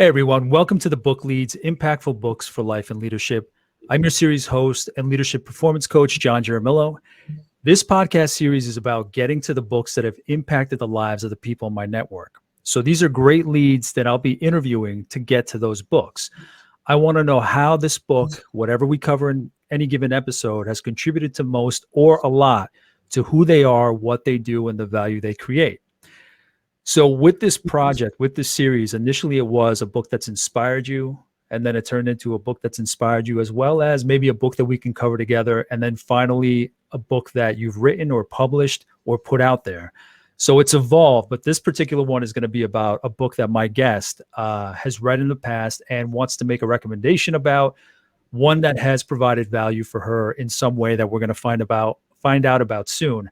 Hey everyone, welcome to the Book Leads Impactful Books for Life and Leadership. I'm your series host and leadership performance coach, John Jaramillo. This podcast series is about getting to the books that have impacted the lives of the people in my network. So these are great leads that I'll be interviewing to get to those books. I want to know how this book, whatever we cover in any given episode, has contributed to most or a lot to who they are, what they do, and the value they create. So with this project, with this series, initially it was a book that's inspired you, and then it turned into a book that's inspired you, as well as maybe a book that we can cover together, and then finally a book that you've written or published or put out there. So it's evolved, but this particular one is going to be about a book that my guest has read in the past and wants to make a recommendation about, one that has provided value for her in some way that we're going to find out about soon.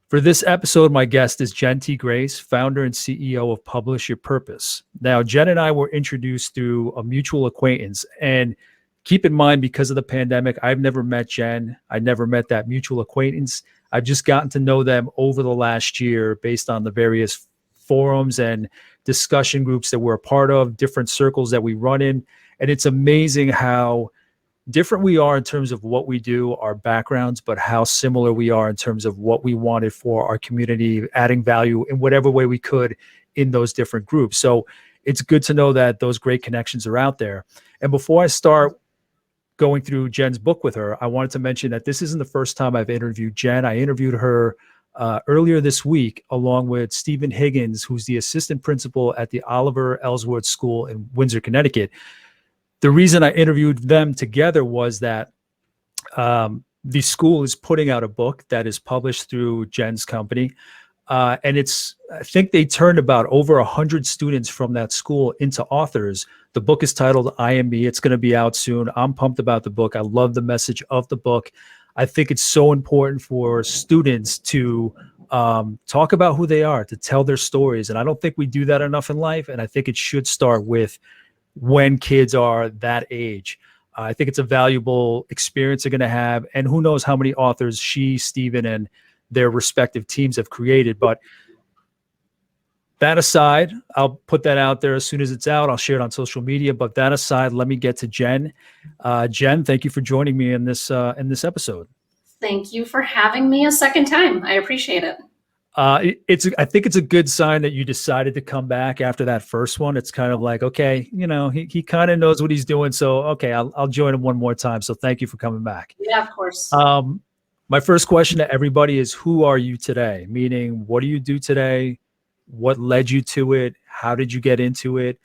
For this episode, my guest is Jenn T. Grace, founder and CEO of Publish Your Purpose. Now, Jenn and I were introduced through a mutual acquaintance. And keep in mind, because of the pandemic, I've never met Jenn. I never met that mutual acquaintance. I've just gotten to know them over the last year based on the various forums and discussion groups that we're a part of, different circles that we run in. And it's amazing how different we are in terms of what we do, our backgrounds, but how similar we are in terms of what we wanted for our community, adding value in whatever way we could in those different groups. So it's good to know that those great connections are out there. And before I start going through Jenn's book with her, I wanted to mention that this isn't the first time I've interviewed Jenn. I interviewed her earlier this week, along with Stephen Higgins, who's the assistant principal at the Oliver Ellsworth School in Windsor, Connecticut. The reason I interviewed them together was that the school is putting out a book that is published through Jenn's company. And I think they turned about over 100 students from that school into authors. The book is titled I Am Me. It's going to be out soon. I'm pumped about the book. I love the message of the book. I think it's so important for students to talk about who they are, to tell their stories. And I don't think we do that enough in life. And I think it should start with when kids are that age. I think it's a valuable experience they're going to have. And who knows how many authors Stephen, and their respective teams have created. But that aside, I'll put that out there as soon as it's out. I'll share it on social media. But that aside, let me get to Jenn. Jenn, thank you for joining me in this episode. Thank you for having me a second time. I appreciate it. I think it's a good sign that you decided to come back after that first one. It's kind of like, okay, he kind of knows what he's doing. So, okay, I'll join him one more time. So thank you for coming back. Yeah, of course. My first question to everybody is, who are you today? Meaning, what do you do today? What led you to it? How did you get into it?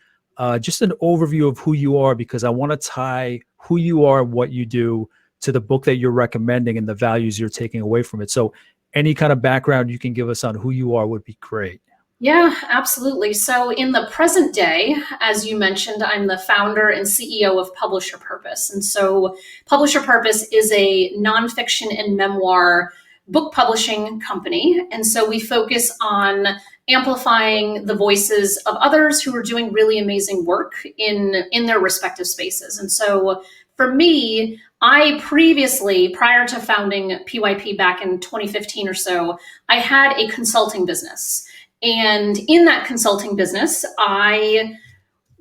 Just an overview of who you are, because I want to tie who you are and what you do to the book that you're recommending and the values you're taking away from it. So any kind of background you can give us on who you are would be great. Yeah, absolutely. So in the present day, as you mentioned, I'm the founder and CEO of Publish Your Purpose. And so Publish Your Purpose is a nonfiction and memoir book publishing company. And so we focus on amplifying the voices of others who are doing really amazing work in their respective spaces. And so for me, I previously, prior to founding PYP back in 2015 or so, I had a consulting business. And in that consulting business, I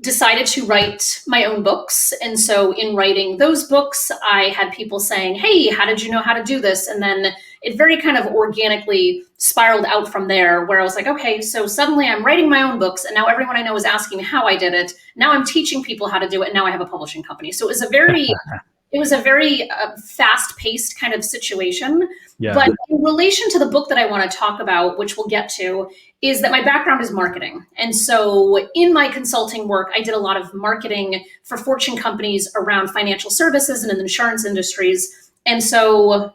decided to write my own books. And so in writing those books, I had people saying, hey, how did you know how to do this? And then it very kind of organically spiraled out from there, where I was like, okay, so suddenly I'm writing my own books, and now everyone I know is asking how I did it. Now I'm teaching people how to do it, and now I have a publishing company. So it was a very fast-paced kind of situation. Yeah. But in relation to the book that I want to talk about, which we'll get to, is that my background is marketing. And so in my consulting work, I did a lot of marketing for Fortune companies around financial services and in the insurance industries. And so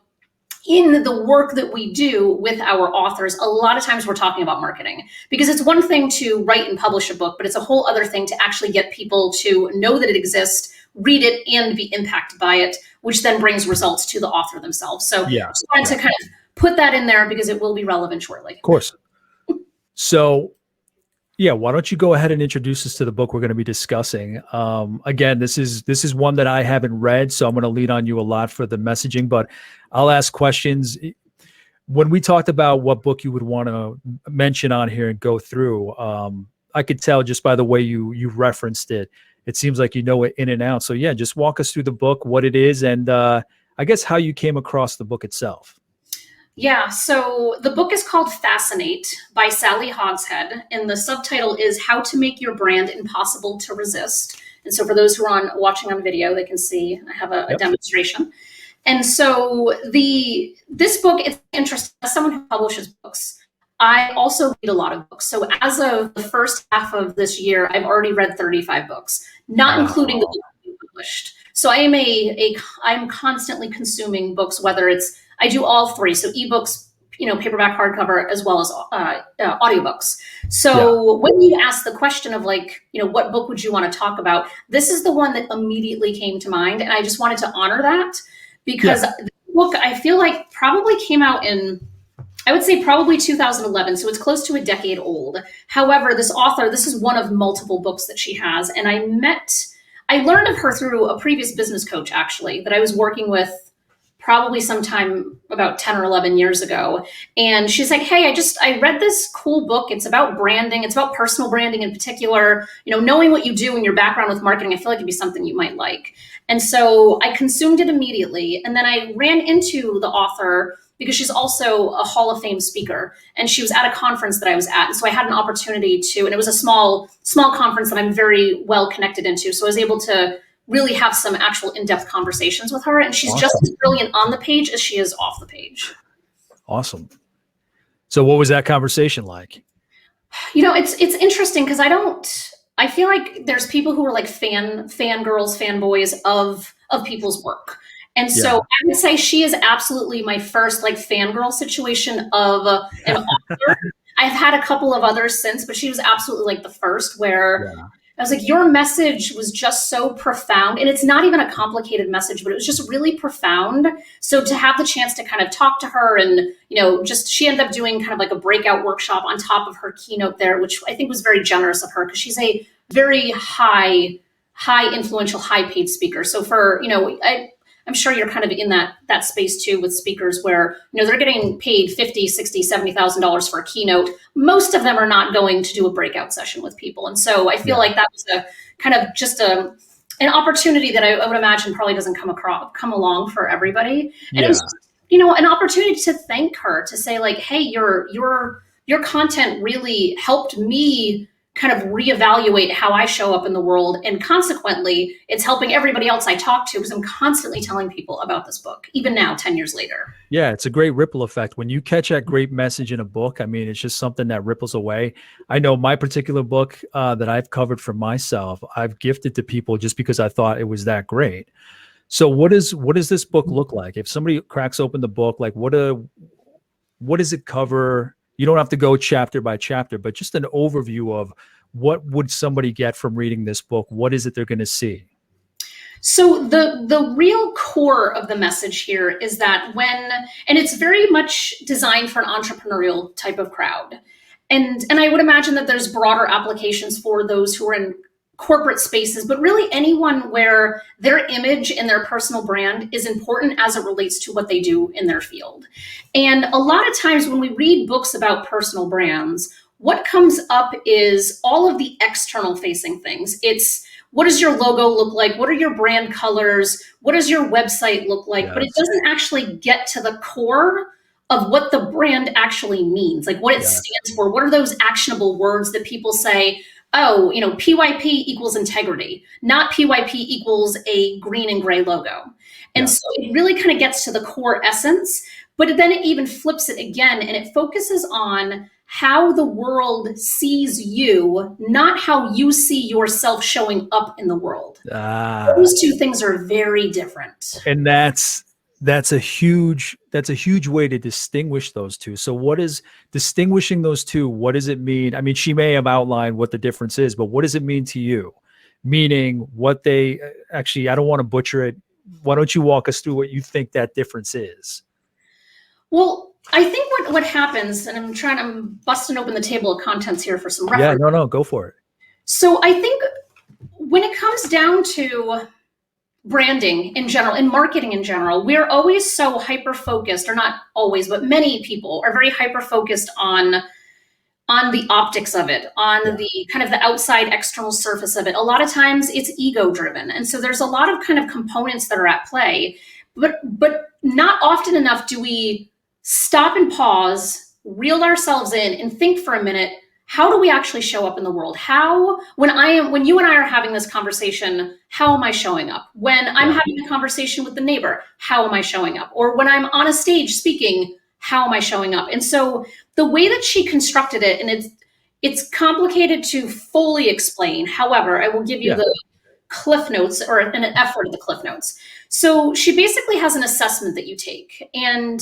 in the work that we do with our authors, a lot of times we're talking about marketing, because it's one thing to write and publish a book, but it's a whole other thing to actually get people to know that it exists, read it, and be impacted by it, which then brings results to the author themselves. So just wanted to kind of put that in there because it will be relevant shortly. Of course. So why don't you go ahead and introduce us to the book we're going to be discussing? Again, this is one that I haven't read, so I'm going to lean on you a lot for the messaging, but I'll ask questions. When we talked about what book you would want to mention on here and go through, I could tell just by the way you referenced it. It seems like you know it in and out. So yeah, just walk us through the book, what it is, and I guess how you came across the book itself. Yeah, so the book is called Fascinate by Sally Hogshead, and the subtitle is How to Make Your Brand Impossible to Resist. And so for those who are watching on video, they can see I have a demonstration. And so this book, it's interesting. As someone who publishes books, I also read a lot of books. So as of the first half of this year, I've already read 35 books, not including the book I published. So I'm constantly consuming books, whether it's, I do all three. So ebooks, paperback, hardcover, as well as audiobooks. So when you ask the question of what book would you want to talk about? This is the one that immediately came to mind. And I just wanted to honor that because the book, I feel like probably came out in, I would say probably 2011. So it's close to a decade old. However, this author, this is one of multiple books that she has. And I learned of her through a previous business coach, actually, that I was working with probably sometime about 10 or 11 years ago. And she's like, hey, I read this cool book. It's about branding. It's about personal branding in particular. Knowing what you do in your background with marketing, I feel like it'd be something you might like. And so I consumed it immediately. And then I ran into the author because she's also a Hall of Fame speaker. And she was at a conference that I was at. And so I had an opportunity and it was a small conference that I'm very well connected into. So I was able to really have some actual in-depth conversations with her. And she's just as brilliant on the page as she is off the page. Awesome. So what was that conversation like? It's interesting because I feel like there's people who are like fangirls, fanboys of people's work. And so I would say she is absolutely my first fangirl situation of an author. I've had a couple of others since, but she was absolutely the first where I was like, your message was just so profound. And it's not even a complicated message, but it was just really profound. So to have the chance to kind of talk to her and, she ended up doing kind of a breakout workshop on top of her keynote there, which I think was very generous of her because she's a very high influential, high paid speaker. So for, I'm sure you're kind of in that space too with speakers where, they're getting paid $50,000, $60,000, $70,000 for a keynote. Most of them are not going to do a breakout session with people. And so I feel like that was a kind of just an opportunity that I would imagine probably doesn't come along for everybody. And it was, an opportunity to thank her, to say hey, your content really helped me kind of reevaluate how I show up in the world. And consequently, it's helping everybody else I talk to because I'm constantly telling people about this book, even now, 10 years later. Yeah, it's a great ripple effect. When you catch that great message in a book, I mean, it's just something that ripples away. I know my particular book that I've covered for myself, I've gifted to people just because I thought it was that great. So what does this book look like? If somebody cracks open the book, what does it cover? You don't have to go chapter by chapter, but just an overview of what would somebody get from reading this book? What is it they're going to see? So the real core of the message here is that and it's very much designed for an entrepreneurial type of crowd. And I would imagine that there's broader applications for those who are in corporate spaces, but really anyone where their image and their personal brand is important as it relates to what they do in their field. And a lot of times when we read books about personal brands, what comes up is all of the external facing things. It's what does your logo look like? What are your brand colors? What does your website look like? But it doesn't actually get to the core of what the brand actually means, what it stands for. What are those actionable words that people say, oh, PYP equals integrity, not PYP equals a green and gray logo. And so it really kind of gets to the core essence, but then it even flips it again and it focuses on how the world sees you, not how you see yourself showing up in the world. Those two things are very different. And that's a huge way to distinguish those two. So what is distinguishing those two? What does it mean? I mean, she may have outlined what the difference is, but what does it mean to you? Meaning what they actually, I don't want to butcher it. Why don't you walk us through what you think that difference is? Well, I think what happens, and I'm busting open the table of contents here for some reference. Yeah, no, go for it. So I think when it comes down to branding in general and marketing in general, we're always so hyper-focused, or not always, but many people are very hyper-focused on on the optics of it, on the kind of the outside external surface of it. A lot of times it's ego driven. And so there's a lot of kind of components that are at play, but not often enough do we stop and pause, reel ourselves in and think for a minute, how do we actually show up in the world? When you and I are having this conversation, how am I showing up? When I'm having a conversation with the neighbor, how am I showing up? Or when I'm on a stage speaking, how am I showing up? And so the way that she constructed it, and it's complicated to fully explain. However, I will give you the Cliff Notes, or an effort of the Cliff Notes. So she basically has an assessment that you take. And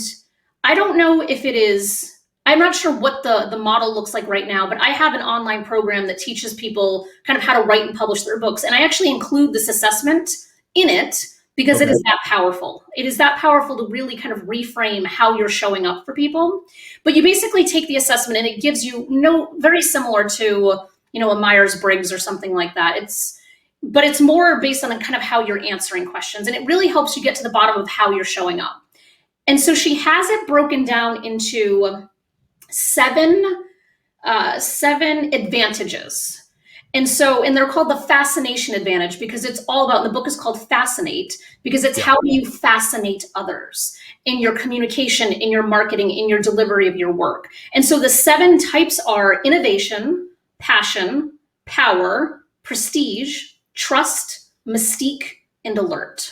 I don't know if it is, I'm not sure what the model looks like right now, but I have an online program that teaches people kind of how to write and publish their books. And I actually include this assessment in it because it is that powerful. It is that powerful to really kind of reframe how you're showing up for people. But you basically take the assessment and it gives you very similar to, a Myers-Briggs or something like that. But it's more based on kind of how you're answering questions. And it really helps you get to the bottom of how you're showing up. And so she has it broken down into seven advantages. And they're called the fascination advantage because it's all about, the book is called Fascinate because it's how you fascinate others in your communication, in your marketing, in your delivery of your work. And so the 7 types are innovation, passion, power, prestige, trust, mystique, and alert.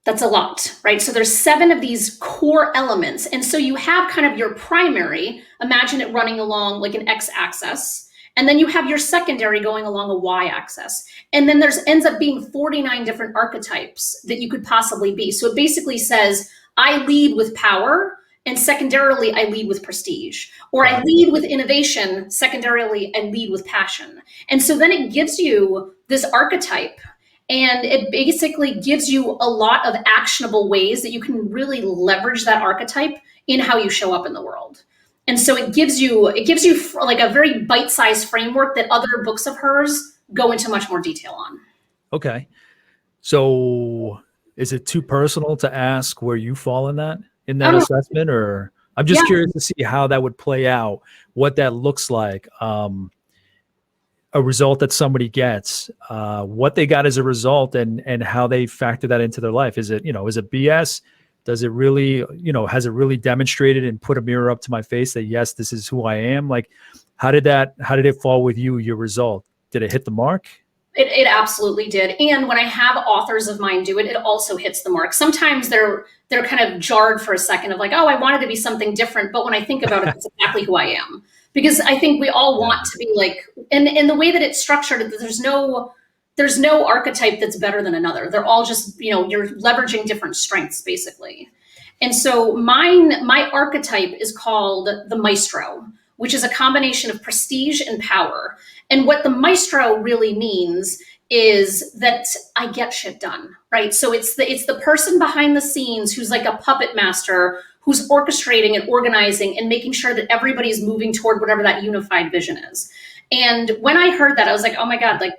That's a lot, right? So there's 7 of these core elements. And so you have kind of your primary, imagine it running along like an x-axis. And then you have your secondary going along a y-axis. And then ends up being 49 different archetypes that you could possibly be. So it basically says, I lead with power, and secondarily, I lead with prestige. Or I lead with innovation, secondarily, I lead with passion. And so then it gives you this archetype, and it basically gives you a lot of actionable ways that you can really leverage that archetype in how you show up in the world. And so it gives you like a very bite-sized framework that other books of hers go into much more detail on. Okay. So is it too personal to ask where you fall in that assessment? Or I'm just curious to see how that would play out, what that looks like. A result that somebody gets, what they got as a result, and how they factor that into their life. Is it BS? Does it really, has it really demonstrated and put a mirror up to my face that, yes, this is who I am? Like, how did it fall with you, your result? Did it hit the mark? It absolutely did. And when I have authors of mine do it, it also hits the mark. Sometimes they're kind of jarred for a second of like, oh, I wanted to be something different. But when I think about it, it's exactly who I am. Because I think we all want to be like, and the way that it's structured, there's no archetype that's better than another. They're all just, you're leveraging different strengths basically. And so my archetype is called the maestro, which is a combination of prestige and power. And what the maestro really means is that I get shit done, right? So it's the person behind the scenes who's like a puppet master, who's orchestrating and organizing and making sure that everybody's moving toward whatever that unified vision is. And when I heard that, I was like, oh my God, like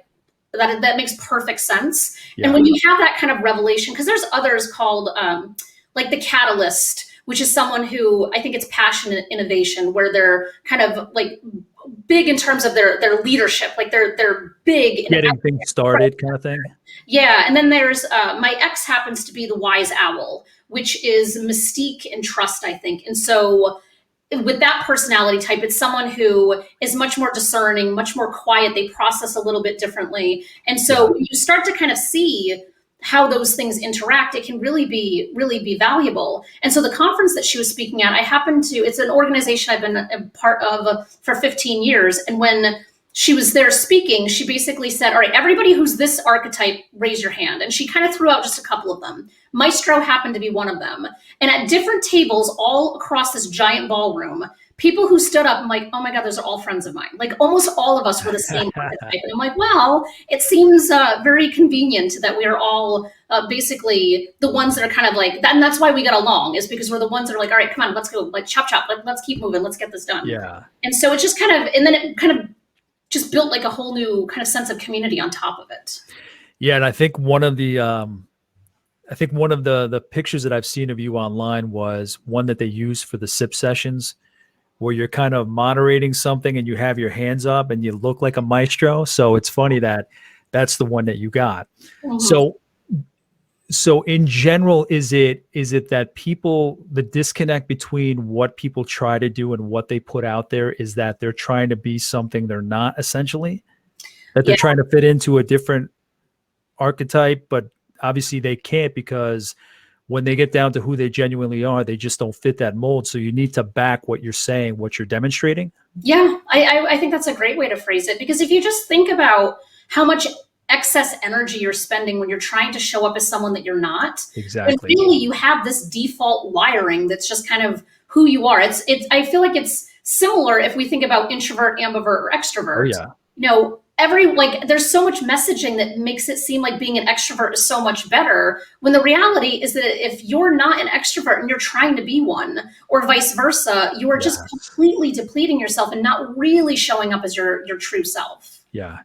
that makes perfect sense. Yeah. And when you have that kind of revelation, because there's others called like the catalyst, which is someone who, I think it's passion and innovation, where they're kind of like big in terms of their leadership, like they're big in getting things started kind of thing. Yeah. And then there's my ex happens to be the wise owl, which is mystique and trust, I think. And so with that personality type, it's someone who is much more discerning, much more quiet. They process a little bit differently. And so you start to kind of see how those things interact. It can really be valuable. And so the conference that she was speaking at, it's an organization I've been a part of for 15 years. And when she was there speaking, she basically said, all right, everybody who's this archetype, raise your hand. And she kind of threw out just a couple of them. Maestro happened to be one of them. And at different tables all across this giant ballroom, people who stood up, I'm like, oh my God, those are all friends of mine. Like almost all of us were the same archetype. And I'm like, well, it seems very convenient that we are all basically the ones that are kind of like that. And that's why we get along, is because we're the ones that are like, all right, come on, let's go, like chop, let's keep moving. Let's get this done. Yeah. And so it just kind of, and then it kind of just built like a whole new kind of sense of community on top of it. Yeah. And I think one of the pictures that I've seen of you online was one that they used for the SIP sessions, where you're kind of moderating something and you have your hands up and you look like a maestro. So it's funny that that's the one that you got. Mhm. So in general, is it that people, the disconnect between what people try to do and what they put out there is that they're trying to be something they're not, essentially, that they're Yeah. trying to fit into a different archetype, but obviously they can't, because when they get down to who they genuinely are, they just don't fit that mold. So you need to back what you're saying, what you're demonstrating. Yeah, I think that's a great way to phrase it, because if you just think about how much excess energy you're spending when you're trying to show up as someone that you're not, then Exactly. really you have this default wiring that's just kind of who you are. It's I feel like it's similar if we think about introvert, ambivert, or Oh extrovert. yeah. Every like there's so much messaging that makes it seem like being an extrovert is so much better, when the reality is that if you're not an extrovert and you're trying to be one, or vice versa, you are just Yes. completely depleting yourself and not really showing up as your true self. Yeah.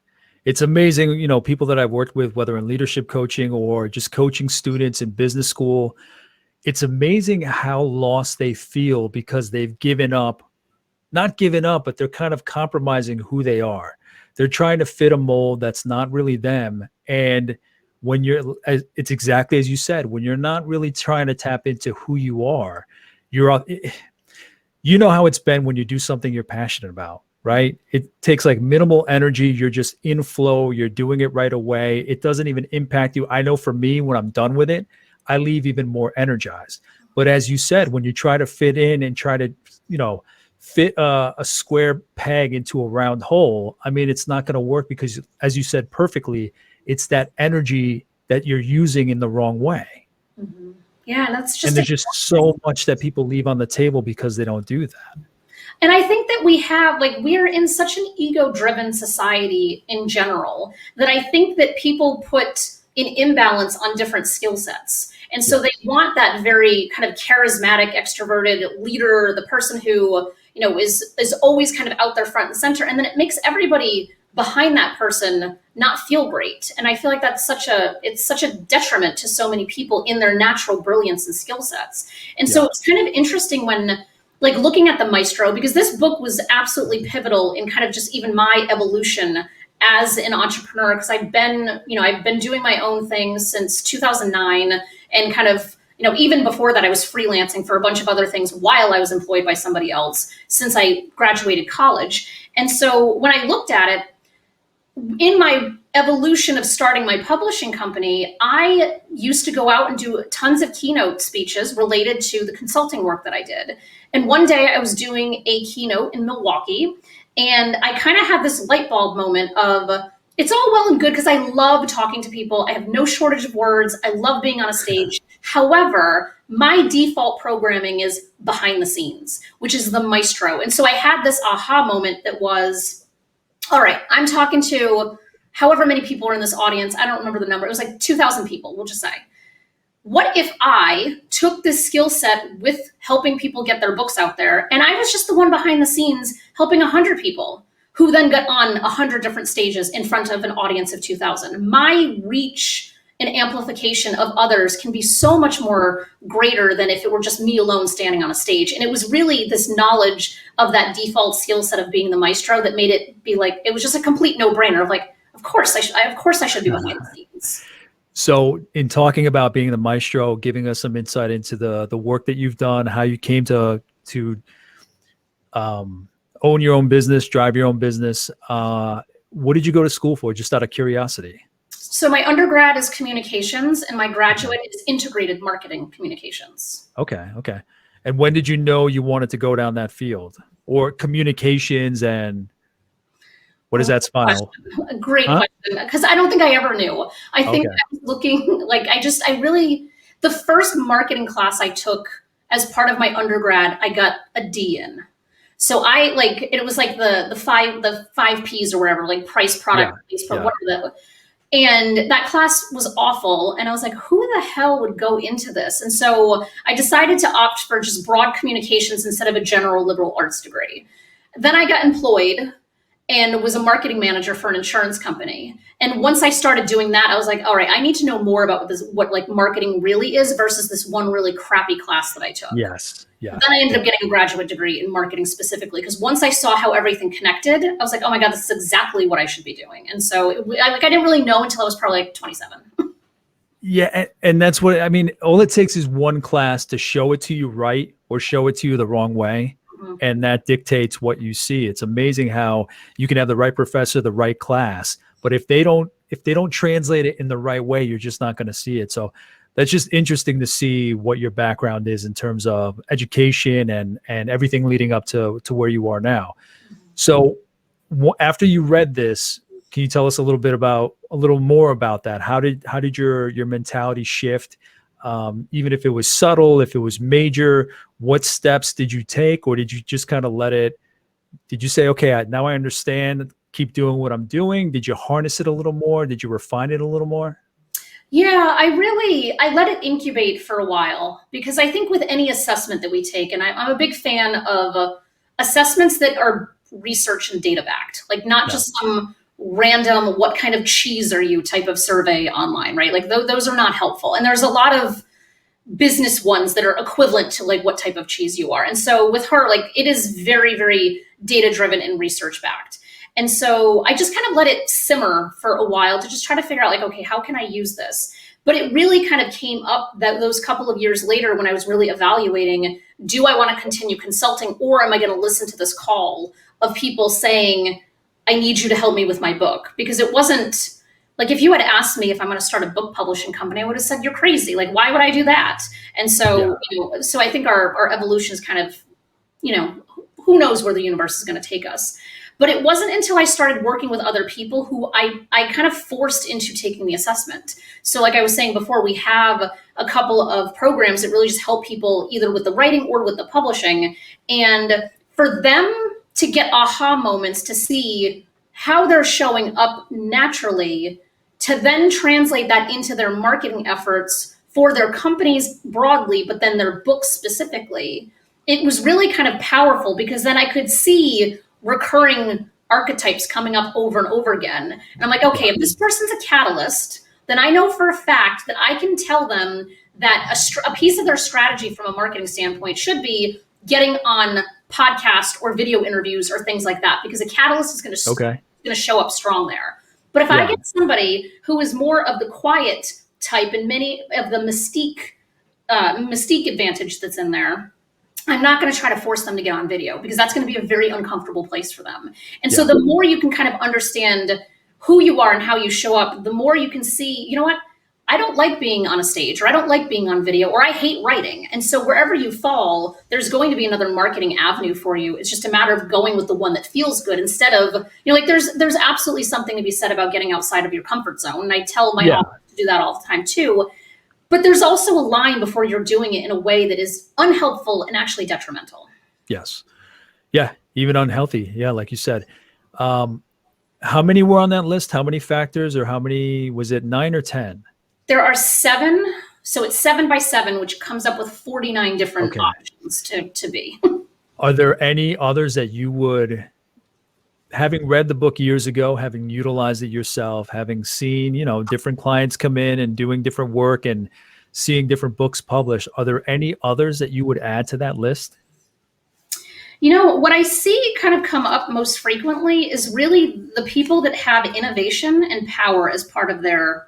It's amazing, people that I've worked with, whether in leadership coaching or just coaching students in business school, it's amazing how lost they feel because they've given up, not given up, but they're kind of compromising who they are. They're trying to fit a mold that's not really them. And it's exactly as you said, when you're not really trying to tap into who you are, you're, how it's been when you do something you're passionate about, right? It takes like minimal energy. You're just in flow. You're doing it right away. It doesn't even impact you. I know for me, when I'm done with it, I leave even more energized. But as you said, when you try to fit in and try to, fit a square peg into a round hole, I mean, it's not going to work because, as you said perfectly, it's that energy that you're using in the wrong way. Mhm. Yeah, and that's And just there's just so much that people leave on the table because they don't do that. And I think that we have, like, we're in such an ego driven society in general that I think that people put an imbalance on different skill sets. And so they Yes. want that very kind of charismatic, extroverted leader, the person who, is always kind of out there front and center. And then it makes everybody behind that person not feel great. And I feel like it's such a detriment to so many people in their natural brilliance and skill sets. And so Yeah. it's kind of interesting when, like, looking at the maestro, because this book was absolutely pivotal in kind of just even my evolution as an entrepreneur, because I've been doing my own thing since 2009, and kind of, even before that I was freelancing for a bunch of other things while I was employed by somebody else since I graduated college. And so when I looked at it, in my evolution of starting my publishing company, I used to go out and do tons of keynote speeches related to the consulting work that I did. And one day I was doing a keynote in Milwaukee, and I kind of had this light bulb moment of, it's all well and good because I love talking to people. I have no shortage of words. I love being on a stage. However, my default programming is behind the scenes, which is the maestro. And so I had this aha moment that was, all right, I'm talking to however many people are in this audience. I don't remember the number. It was like 2,000 people, we'll just say. What if I took this skill set with helping people get their books out there, and I was just the one behind the scenes helping 100 people who then got on 100 different stages in front of an audience of 2,000? My reach and amplification of others can be so much more greater than if it were just me alone standing on a stage. And it was really this knowledge of that default skill set of being the maestro that made it be like, it was just a complete no-brainer of like, of course I should be behind the scenes. So in talking about being the maestro, giving us some insight into the work that you've done, how you came to own your own business, drive your own business. What did you go to school for? Just out of curiosity. So my undergrad is communications, and my Okay. graduate is integrated marketing communications. Okay. Okay. And when did you know you wanted to go down that field, or communications, and what is Oh, that smile? a great Huh? question, because I don't think I ever knew. I think Okay. I was looking like I really, the first marketing class I took as part of my undergrad, I got a D in. So it was like the five P's or whatever, like price, Yeah. product, place, Yeah. whatever that. And that class was awful. And I was like, who the hell would go into this? And so I decided to opt for just broad communications instead of a general liberal arts degree. Then I got employed. and was a marketing manager for an insurance company. And once I started doing that, I was like, all right, I need to know more about what like marketing really is versus this one really crappy class that I took. Yes. Yeah. Then I ended up getting a graduate degree in marketing specifically, because once I saw how everything connected, I was like, oh my God, this is exactly what I should be doing. And so I didn't really know until I was probably like 27. Yeah. And that's what, I mean, all it takes is one class to show it to you right or show it to you the wrong way. Mhm. And that dictates what you see. It's amazing how you can have the right professor, the right class, but if they don't translate it in the right way, you're just not going to see it. So that's just interesting to see what your background is in terms of education and everything leading up to where you are now. So after you read this, can you tell us a little more about that? How did your mentality shift? Even if it was subtle, if it was major, what steps did you take, or did you just kind of did you say, okay, now I understand, keep doing what I'm doing? Did you harness it a little more? Did you refine it a little more? Yeah, I let it incubate for a while, because I think with any assessment that we take, and I'm a big fan of assessments that are research and data backed, like not Yeah. just some random what kind of cheese are you type of survey online, right? Like those are not helpful. And there's a lot of business ones that are equivalent to like what type of cheese you are. And so with her, like it is very, very data driven and research backed. And so I just kind of let it simmer for a while to just try to figure out like, okay, how can I use this? But it really kind of came up that those couple of years later when I was really evaluating, do I want to continue consulting, or am I going to listen to this call of people saying, I need you to help me with my book? Because it wasn't like, if you had asked me if I'm going to start a book publishing company, I would have said, you're crazy. Like, why would I do that? And so, so I think our evolution is kind of, who knows where the universe is going to take us. But it wasn't until I started working with other people who I kind of forced into taking the assessment. So like I was saying before, we have a couple of programs that really just help people either with the writing or with the publishing. And for them to get aha moments to see how they're showing up naturally, to then translate that into their marketing efforts for their companies broadly, but then their books specifically, it was really kind of powerful, because then I could see recurring archetypes coming up over and over again. And I'm like, okay, if this person's a catalyst, then I know for a fact that I can tell them that a piece of their strategy from a marketing standpoint should be getting on podcast or video interviews or things like that, because a catalyst is going to show up strong there. But if I get somebody who is more of the quiet type and many of the mystique advantage that's in there, I'm not going to try to force them to get on video, because that's going to be a very uncomfortable place for them. And so the more you can kind of understand who you are and how you show up, the more you can see, you know what, I don't like being on a stage, or I don't like being on video, or I hate writing. And so wherever you fall, there's going to be another marketing avenue for you. It's just a matter of going with the one that feels good, instead of, like there's absolutely something to be said about getting outside of your comfort zone. And I tell my audience to do that all the time too. But there's also a line before you're doing it in a way that is unhelpful and actually detrimental. Yes. Yeah. Even unhealthy. Yeah. Like you said. How many were on that list? How many factors, or how many, was it 9 or 10? There are 7. So it's 7 by 7, which comes up with 49 different options to be. Are there any others that you would, having read the book years ago, having utilized it yourself, having seen, different clients come in and doing different work and seeing different books published, are there any others that you would add to that list? What I see kind of come up most frequently is really the people that have innovation and power as part of their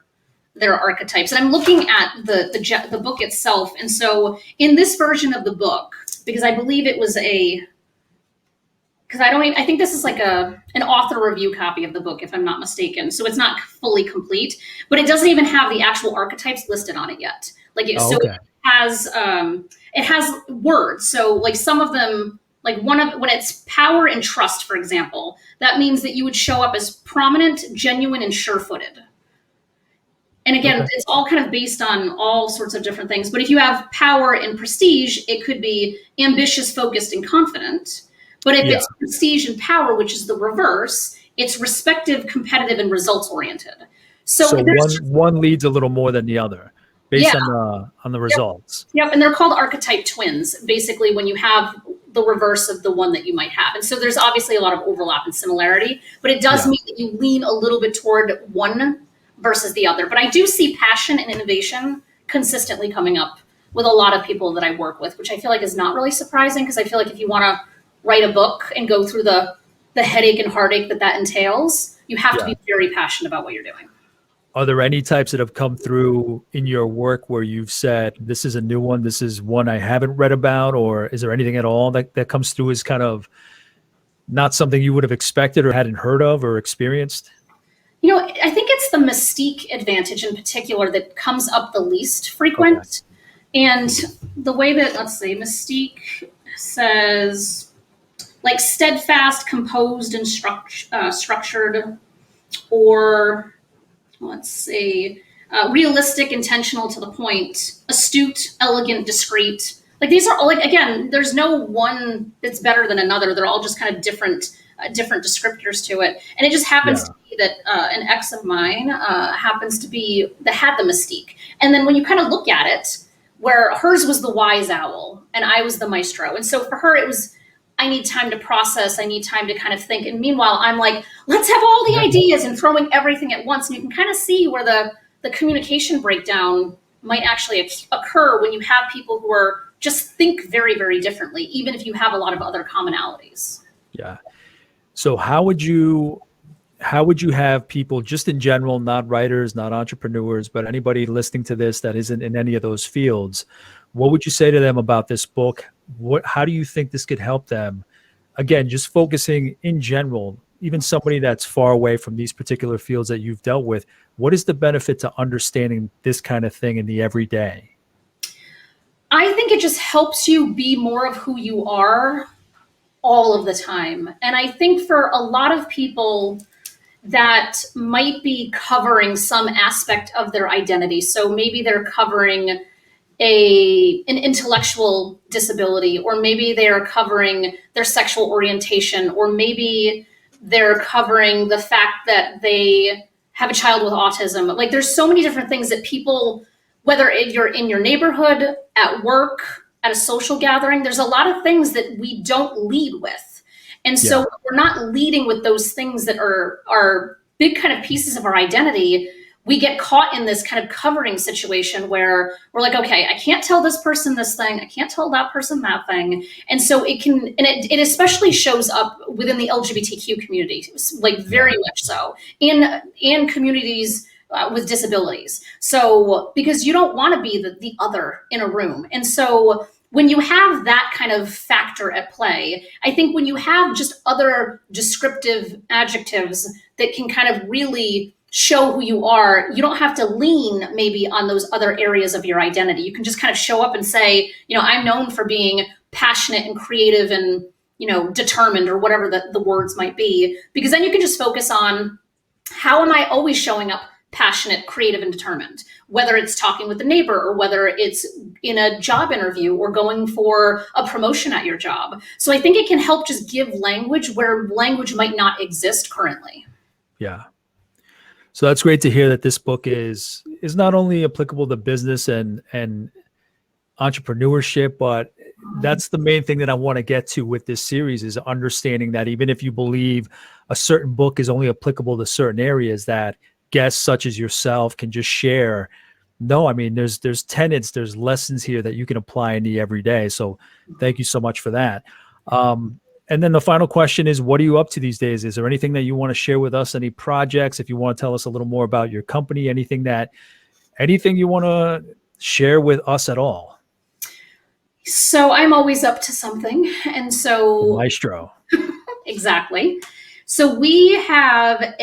archetypes. And I'm looking at the book itself. And so in this version of the book, because I believe it was I think this is like an author review copy of the book, if I'm not mistaken. So it's not fully complete, but it doesn't even have the actual archetypes listed on it yet. It has words. So like some of them, like when it's power and trust, for example, that means that you would show up as prominent, genuine, and sure-footed. And again, it's all kind of based on all sorts of different things. But if you have power and prestige, it could be ambitious, focused, and confident. But if it's prestige and power, which is the reverse, it's respective, competitive, and results-oriented. So one leads a little more than the other based on the results. Yep, and they're called archetype twins. Basically, when you have the reverse of the one that you might have. And so there's obviously a lot of overlap and similarity, but it does mean that you lean a little bit toward one versus the other. But I do see passion and innovation consistently coming up with a lot of people that I work with, which I feel like is not really surprising, because I feel like if you want to write a book and go through the headache and heartache that entails, you have to be very passionate about what you're doing. Are there any types that have come through in your work where you've said, this is a new one, this is one I haven't read about, or is there anything at all that comes through as kind of not something you would have expected or hadn't heard of or experienced? I think it's the mystique advantage in particular that comes up the least frequent. Okay. And the way that, let's see, mystique says like steadfast, composed, and structured, or let's see, realistic, intentional, to the point, astute, elegant, discreet. Like these are all, like, again, there's no one that's better than another. They're all just kind of different descriptors to it. And it just happens to be that an ex of mine happens to be that had the mystique. And then when you kind of look at it, where hers was the wise owl and I was the maestro. And so for her, it was, I need time to process. I need time to kind of think. And meanwhile, I'm like, let's have all the ideas and throwing everything at once. And you can kind of see where the communication breakdown might actually occur when you have people who are just think very, very differently, even if you have a lot of other commonalities. Yeah. So how would you have people, just in general, not writers, not entrepreneurs, but anybody listening to this that isn't in any of those fields, what would you say to them about this book? How do you think this could help them? Again, just focusing in general, even somebody that's far away from these particular fields that you've dealt with, what is the benefit to understanding this kind of thing in the everyday? I think it just helps you be more of who you are all of the time. And I think for a lot of people, that might be covering some aspect of their identity. So maybe they're covering an intellectual disability, or maybe they're covering their sexual orientation, or maybe they're covering the fact that they have a child with autism. Like there's so many different things that people, whether you're in your neighborhood, at work, at a social gathering, there's a lot of things that we don't lead with. And so we're not leading with those things that are big kind of pieces of our identity. We get caught in this kind of covering situation where we're like, okay, I can't tell this person this thing, I can't tell that person that thing. And so it especially shows up within the LGBTQ community, like very much so, in communities with disabilities. So, because you don't want to be the other in a room. And so when you have that kind of factor at play, I think when you have just other descriptive adjectives that can kind of really show who you are, you don't have to lean maybe on those other areas of your identity. You can just kind of show up and say, I'm known for being passionate and creative and, determined, or whatever the words might be, because then you can just focus on, how am I always showing up passionate, creative, and determined, whether it's talking with the neighbor, or whether it's in a job interview, or going for a promotion at your job. So I think it can help just give language where language might not exist currently. Yeah. So that's great to hear that this book is not only applicable to business and entrepreneurship, but that's the main thing that I want to get to with this series, is understanding that even if you believe a certain book is only applicable to certain areas, that guests such as yourself can just share. No, I mean, there's tenets, there's lessons here that you can apply in the everyday. So thank you so much for that. And then the final question is, what are you up to these days? Is there anything that you want to share with us? Any projects? If you want to tell us a little more about your company, anything you want to share with us at all? So I'm always up to something. And so Maestro. Exactly. So we have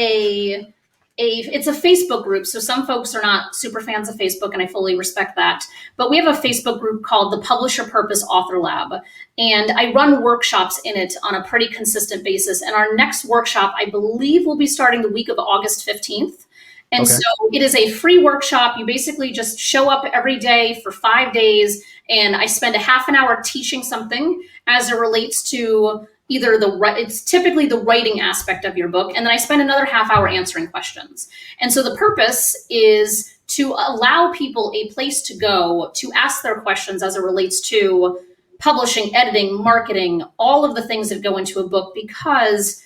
it's a Facebook group. So some folks are not super fans of Facebook, and I fully respect that. But we have a Facebook group called the Publisher Purpose Author Lab. And I run workshops in it on a pretty consistent basis. And our next workshop, I believe, will be starting the week of August 15th. And so it is a free workshop. You basically just show up every day for 5 days, and I spend a half an hour teaching something as it relates to either it's typically the writing aspect of your book, and then I spend another half hour answering questions. And so the purpose is to allow people a place to go to ask their questions as it relates to publishing, editing, marketing, all of the things that go into a book. Because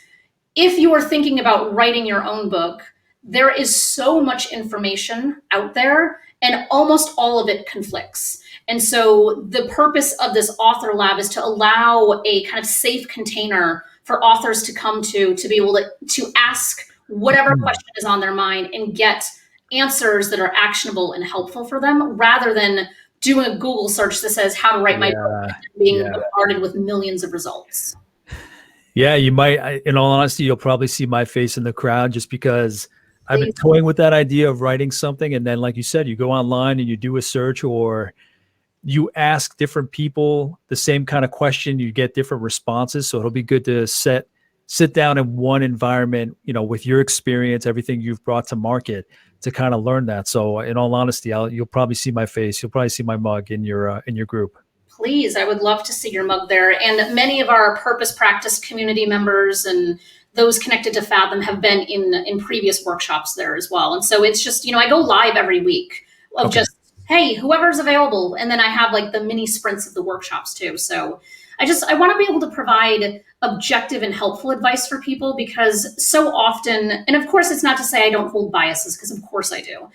if you are thinking about writing your own book, there is so much information out there and almost all of it conflicts. And so the purpose of this author lab is to allow a kind of safe container for authors to come to be able to ask whatever question is on their mind and get answers that are actionable and helpful for them, rather than doing a Google search that says how to write my book and being bombarded with millions of results. Yeah, you might. In all honesty, you'll probably see my face in the crowd just because I've been toying with that idea of writing something. And then, like you said, you go online and you do a search, or you ask different people the same kind of question, you get different responses. So it'll be good to sit down in one environment, with your experience, everything you've brought to market, to kind of learn that. So in all honesty, you'll probably see my face. You'll probably see my mug in your group. Please, I would love to see your mug there. And many of our Purpose Practice community members and those connected to Fathom have been in previous workshops there as well. And so it's just, I go live every week of just, hey, whoever's available. And then I have like the mini sprints of the workshops too. So I want to be able to provide objective and helpful advice for people, because so often, and of course, it's not to say I don't hold biases, because of course I do.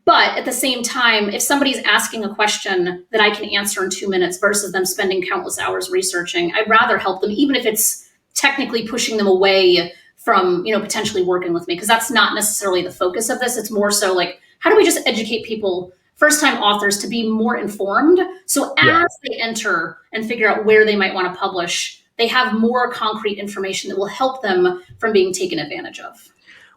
But at the same time, if somebody's asking a question that I can answer in 2 minutes versus them spending countless hours researching, I'd rather help them, even if it's technically pushing them away from, potentially working with me, because that's not necessarily the focus of this. It's more so like, how do we just educate people, first-time authors, to be more informed? So as they enter and figure out where they might want to publish, they have more concrete information that will help them from being taken advantage of.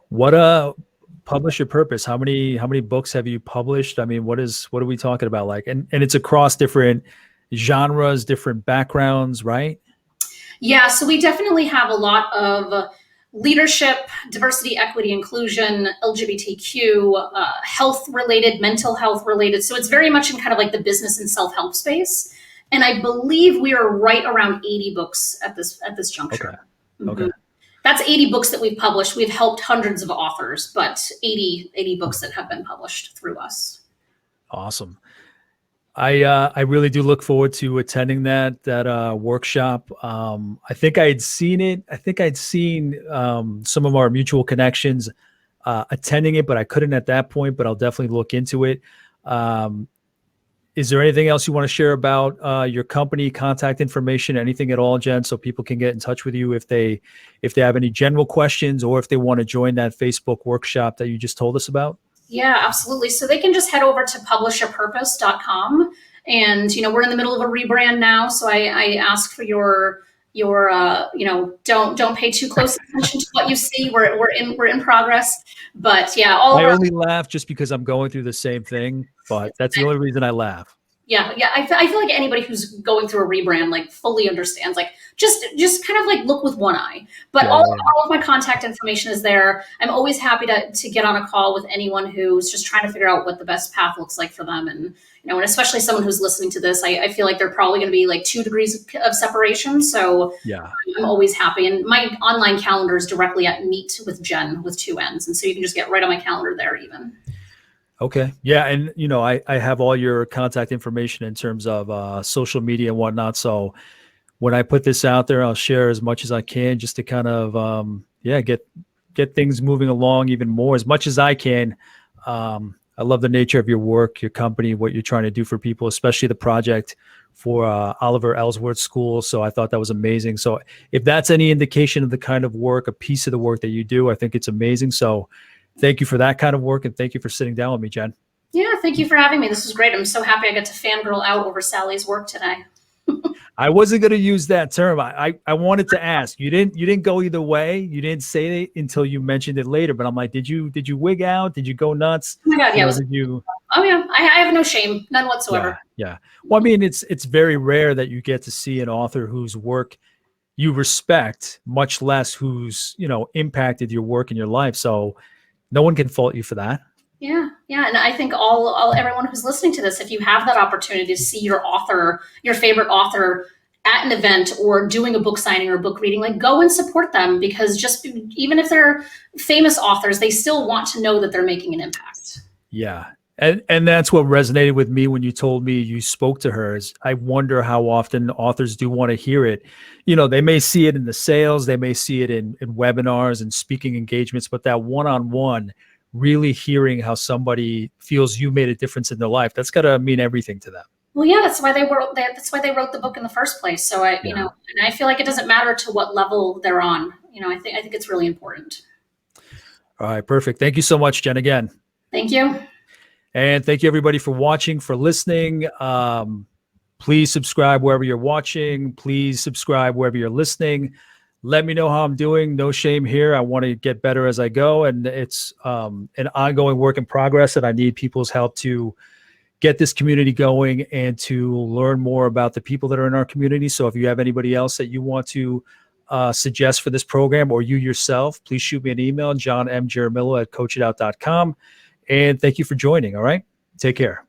What Publish Your Purpose, how many books have you published? I mean, what are we talking about? Like, and it's across different genres, different backgrounds, right? Yeah, so we definitely have a lot of leadership, diversity, equity, inclusion, LGBTQ, health-related, mental health-related. So it's very much in kind of like the business and self-help space. And I believe we are right around 80 books at this juncture. Okay. Mm-hmm. Okay. That's 80 books that we've published. We've helped hundreds of authors, but 80 books that have been published through us. Awesome. I really do look forward to attending that workshop. I think I'd seen it. I think I'd seen some of our mutual connections attending it, but I couldn't at that point. But I'll definitely look into it. Is there anything else you want to share about your company, contact information, anything at all, Jenn, so people can get in touch with you if they have any general questions, or if they want to join that Facebook workshop that you just told us about? Yeah, absolutely. So they can just head over to publishyourpurpose.com. And, we're in the middle of a rebrand now. So I ask for your don't pay too close attention to what you see. We're in progress. But yeah, I only laugh just because I'm going through the same thing, but that's the only reason I laugh. Yeah. I feel like anybody who's going through a rebrand, like, fully understands, like, just kind of like look with one eye. But all of my contact information is there. I'm always happy to get on a call with anyone who's just trying to figure out what the best path looks like for them. And, and especially someone who's listening to this, I feel like they're probably going to be like 2 degrees of separation. So yeah, I'm always happy. And my online calendar is directly at Meet with Jenn with 2 N's. And so you can just get right on my calendar there even. Okay. Yeah. And, I have all your contact information in terms of social media and whatnot. So when I put this out there, I'll share as much as I can, just to kind of, get things moving along even more as much as I can. I love the nature of your work, your company, what you're trying to do for people, especially the project for Oliver Ellsworth School. So I thought that was amazing. So if that's any indication of the kind of work, a piece of the work that you do, I think it's amazing. So thank you for that kind of work, and thank you for sitting down with me, Jenn. Yeah, thank you for having me. This was great. I'm so happy I got to fangirl out over Sally's work today. I wasn't going to use that term. I wanted to ask. You didn't go either way. You didn't say it until you mentioned it later. But I'm like, did you wig out? Did you go nuts? Oh my God, yeah. Oh yeah, I have no shame, none whatsoever. Yeah. Well, I mean, it's very rare that you get to see an author whose work you respect, much less who's impacted your work in your life. So no one can fault you for that. Yeah. And I think everyone who's listening to this, if you have that opportunity to see your author, your favorite author, at an event or doing a book signing or book reading, like, go and support them, because even if they're famous authors, they still want to know that they're making an impact. Yeah. And that's what resonated with me when you told me you spoke to her. Is I wonder how often authors do want to hear it. They may see it in the sales, they may see it in webinars and speaking engagements, but that one-on-one, really hearing how somebody feels you made a difference in their life, that's got to mean everything to them. Well, yeah, that's why they wrote that. That's why they wrote the book in the first place. So Yeah. and I feel like it doesn't matter to what level they're on. I think it's really important. All right, perfect. Thank you so much, Jenn, again. Thank you. And thank you, everybody, for watching, for listening. Please subscribe wherever you're watching. Please subscribe wherever you're listening. Let me know how I'm doing. No shame here. I want to get better as I go. And it's an ongoing work in progress, and I need people's help to get this community going and to learn more about the people that are in our community. So if you have anybody else that you want to suggest for this program, or you yourself, please shoot me an email, johnmjaramillo@coachitout.com. And thank you for joining. All right. Take care.